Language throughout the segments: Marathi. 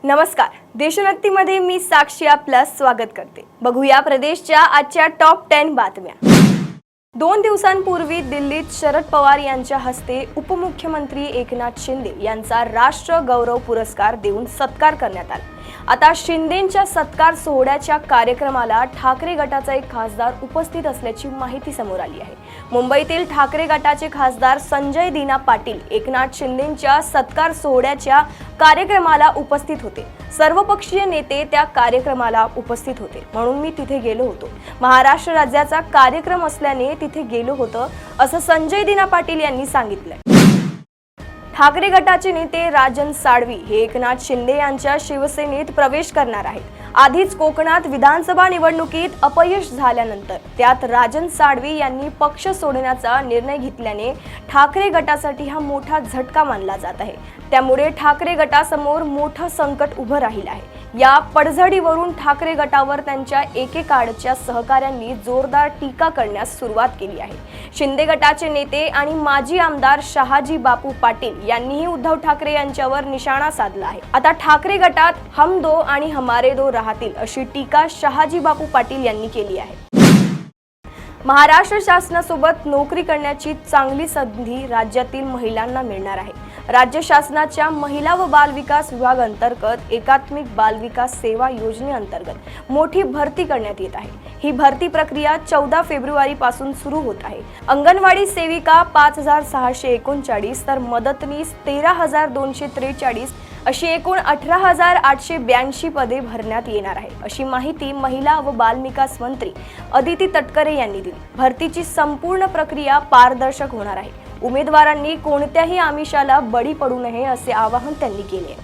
नमस्कार, देशोन्नतीमध्ये मी साक्षी आपलं स्वागत करते। बघूया प्रदेशच्या आजच्या टॉप 10 बातम्या। 2 दिवसांपूर्वी दिल्लीत शरद पवार यांच्या हस्ते उपमुख्यमंत्री एकनाथ शिंदे यांचा राष्ट्र गौरव पुरस्कार देऊन सत्कार करण्यात आला। आता शिंदेंच्या सत्कार सोहळ्याच्या कार्यक्रमाला ठाकरे गटाचा एक खासदार उपस्थित असल्याची माहिती समोर आली आहे। मुंबईतील ठाकरे गटाचे खासदार संजय दीना पाटील एकनाथ शिंदेंच्या सत्कार सोहळ्याच्या कार्यक्रमाला उपस्थित होते। सर्वपक्षीय नेते त्या कार्यक्रमाला उपस्थित होते, म्हणून मी तिथे गेलो होतो। महाराष्ट्र राज्याचा कार्यक्रम असल्याने तिथे गेलो होतो, असं संजय दीना पाटील यांनी सांगितलं। ठाकरे गटाचे नेते राजन साळवी हे एकनाथ शिंदे यांच्या शिवसेनेत प्रवेश करणार आहेत। आधीच कोकणात विधानसभा निवडणुकीत अपयश झाल्यानंतर त्यात राजन साळवी यांनी पक्ष सोडण्याचा निर्णय घेतल्याने ठाकरे गटासाठी हा मोठा झटका मानला जात आहे। त्यामुळे ठाकरे गटासमोर मोठं संकट उभं राहिलं आहे। या पडझडीवरून ठाकरे गटावर त्यांच्या एकेकाळच्या सहकाऱ्यांनी जोरदार टीका करण्यास सुरुवात केली आहे। शिंदे गटाचे नेते आणि माजी आमदार शहाजी बापू पाटील यांनीही उद्धव ठाकरे यांच्यावर निशाणा साधला आहे। आता ठाकरे गटात हम दो आणि हमारे दो राहतील अशी टीका शहाजी बापू पाटील यांनी केली आहे। महाराष्ट्र शासनासोबत नोकरी करण्याची चांगली संधी राज्यातील महिलांना मिळणार आहे। राज्य शासनाच्या महिला व बाल विकास विभाग अंतर्गत एकात्मिक बाल विकास सेवा योजनेअंतर्गत मोठी भरती करण्यात येत आहे। ही भरती प्रक्रिया 14 फेब्रुवारी पासून सुरू होत आहे। अंगणवाडी सेविका 5639 तर मदतनीस 13243 अशी एकूण 18882 पदे भरण्यात येणार आहे, अशी माहिती महिला व बाल विकास मंत्री अदिती तटकरे यांनी दिली। भरतीची संपूर्ण प्रक्रिया पारदर्शक होणार आहे। उमेदवारांनी कोणत्याही आमिषाला बळी पडू नये असे आवाहन त्यांनी केले।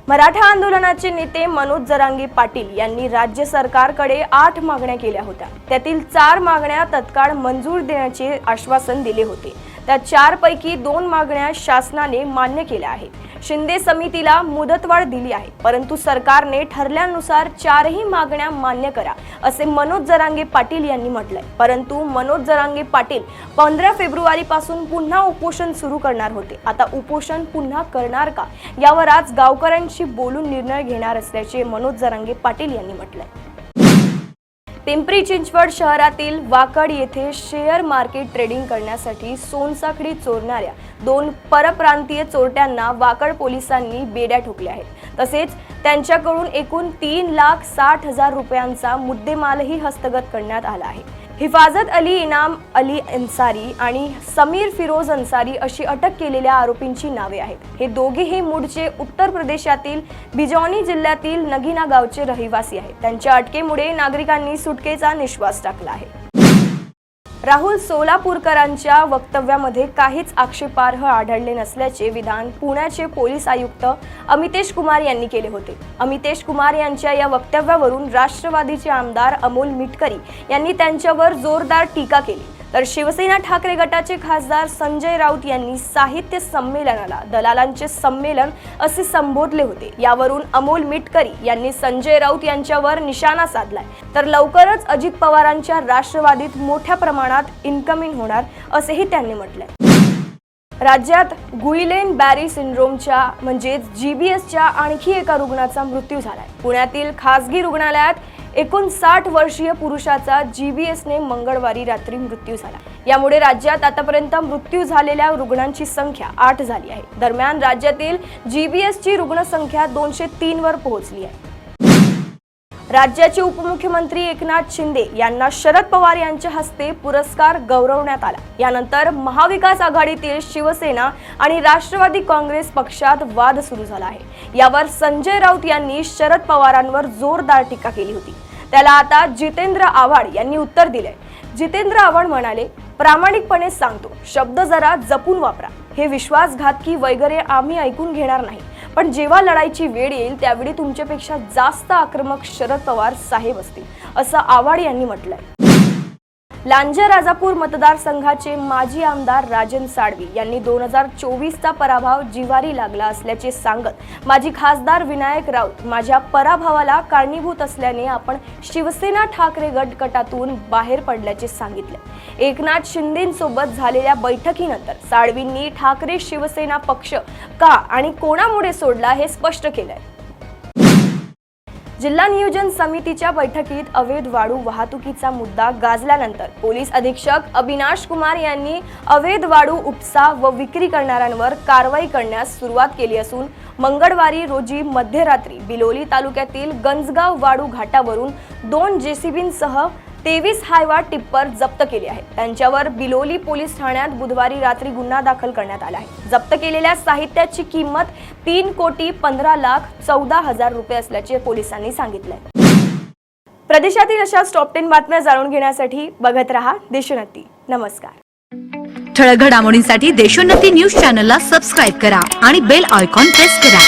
मराठा आंदोलनाचे नेते मनोज जरांगे पाटील यांनी राज्य सरकारकडे 8 मागण्या केल्या होत्या। त्यातील 4 मागण्या तत्काळ मंजूर देण्याचे आश्वासन दिले होते। त्या 4 पैकी 2 मागण्या शासनाने मान्य केल्या आहेत। शिंदे समितीला मुदतवाढ दिली आहे, परंतु सरकारने ठरल्यानुसार 4ही मागण्या मान्य करा असे मनोज जरांगे पाटील यांनी म्हटलंय। परंतु मनोज जरांगे पाटील 15 फेब्रुवारी पासून पुन्हा उपोषण सुरू करणार होते। आता उपोषण पुन्हा करणार का यावर आज गावकऱ्यांशी बोलून निर्णय घेणार असल्याचे मनोज जरांगे पाटील यांनी म्हटलंय। पिंपरी चिंचवड शहरातील वाकड येथे शेअर मार्केट ट्रेडिंग करण्यासाठी सोनसाखळी चोरणाऱ्या 2 परप्रांतीय चोरट्यांना वाकड पोलिसांनी बेड्या ठोकल्या आहेत। तसेच त्यांच्याकडून एकूण 3,60,000 रुपयांचा मुद्देमालही हस्तगत करण्यात आला आहे। हिफाजत अली इनाम अली अन्सारी आणि समीर फिरोज अन्सारी अशी अटक केलेल्या आरोपींची नावे आहेत। हे दोघेही मूळचे उत्तर प्रदेशातील बिजौनी जिल्ह्यातील नगीना गावचे रहिवासी आहेत। त्यांच्या अटकेमुळे नागरिकांनी सुटकेचा निश्वास टाकला आहे। राहुल सोलापूरकरांच्या वक्तव्यामध्ये काहीच आक्षेपार्ह आढळले नसल्याचे विधान पुण्याचे पोलीस आयुक्त अमितेश कुमार यांनी केले होते। अमितेश कुमार यांच्या या वक्तव्यावरून राष्ट्रवादीचे आमदार अमोल मिटकरी यांनी त्यांच्यावर जोरदार टीका केली। तर शिवसेना ठाकरे गटाचे खासदार संजय राऊत यांनी साहित्य संमेलनाला दलालांचे संमेलन असे संबोधले होते। यावरून अमोल मिटकरी यांनी संजय राऊत यांच्यावर निशाणा साधलाय। तर लवकरच अजित पवारांच्या राष्ट्रवादीत मोठ्या प्रमाणात इन्कमिंग होणार असेही त्यांनी म्हटलंय। राज्यात गुइलेन बॅरी सिंड्रोमच्या म्हणजेच GBSच्या आणखी एका रुग्णाचा मृत्यू झालाय। पुण्यातील खासगी रुग्णालयात 59 वर्षीय पुरुषाचा GBSने मंगळवारी रात्री मृत्यू झाला। यामुळे राज्यात आतापर्यंत मृत्यू झालेल्या रुग्णांची संख्या 8 झाली आहे। दरम्यान राज्यातील GBSची रुग्णसंख्या 203 वर पोहोचली आहे। राज्याचे उपमुख्यमंत्री एकनाथ शिंदे यांना शरद पवार यांच्या हस्ते पुरस्कार गौरवण्यात आला। यानंतर महाविकास आघाडीतील शिवसेना आणि राष्ट्रवादी काँग्रेस पक्षात वाद सुरू झाला आहे। यावर संजय राऊत यांनी शरद पवारांवर जोरदार टीका केली होती। त्याला आता जितेंद्र आव्हाड यांनी उत्तर दिले। जितेंद्र आव्हाड म्हणाले, प्रामाणिकपणे सांगतो, शब्द जरा जपून वापरा। हे विश्वासघातकी वगैरे आम्ही ऐकून घेणार नाही, पण जेव्हा लढाईची वेळ येईल त्यावेळी तुमच्यापेक्षा जास्त आक्रमक शरद पवार साहेब असतील, असं आव्हाड यांनी म्हटलंय। लांजा राजापूर मतदारसंघाचे माजी आमदार राजन साळवी यांनी 2024चा पराभव जिवारी लागला असल्याचे सांगत माजी खासदार विनायक राऊत माझ्या पराभवाला कारणीभूत असल्याने आपण शिवसेना ठाकरे गटातून बाहेर पडल्याचे सांगितले। एकनाथ शिंदेंसोबत झालेल्या बैठकीनंतर साळवींनी ठाकरे शिवसेना पक्ष का आणि कोणामुळे सोडला हे स्पष्ट केलंय। जिल्हा नियोजन समितीच्या बैठकीत अवैध वाळू वाहतुकीचा मुद्दा गाजल्यानंतर पोलीस अधीक्षक अविनाश कुमार यांनी अवैध वाळू उपसा व विक्री करणाऱ्यांवर कारवाई करण्यास सुरुवात केली असून मंगळवारी रोजी मध्यरात्री बिलोली तालुक्यातील गंजगाव वाळू घाटावरून 2 जेसीबींसह 23 हायवा टिप्पर जप्त केले आहेत। त्यांच्यावर बिलोली पोलीस ठाण्यात बुधवारी रात्री गुन्हा दाखल करण्यात आला आहे। जप्त केलेल्या साहित्याची किंमत 3,14,14,000 रुपये असल्याचे पोलिसांनी सांगितले। प्रदेशातील अशा टॉप 10 बातम्या जाणून घेण्यासाठी बघत रहा देशोन्नती। नमस्कार। ठळक घडामोडींसाठी देशोन्नती न्यूज चॅनलला सबस्क्राइब करा आणि बेल आयकॉन प्रेस करा।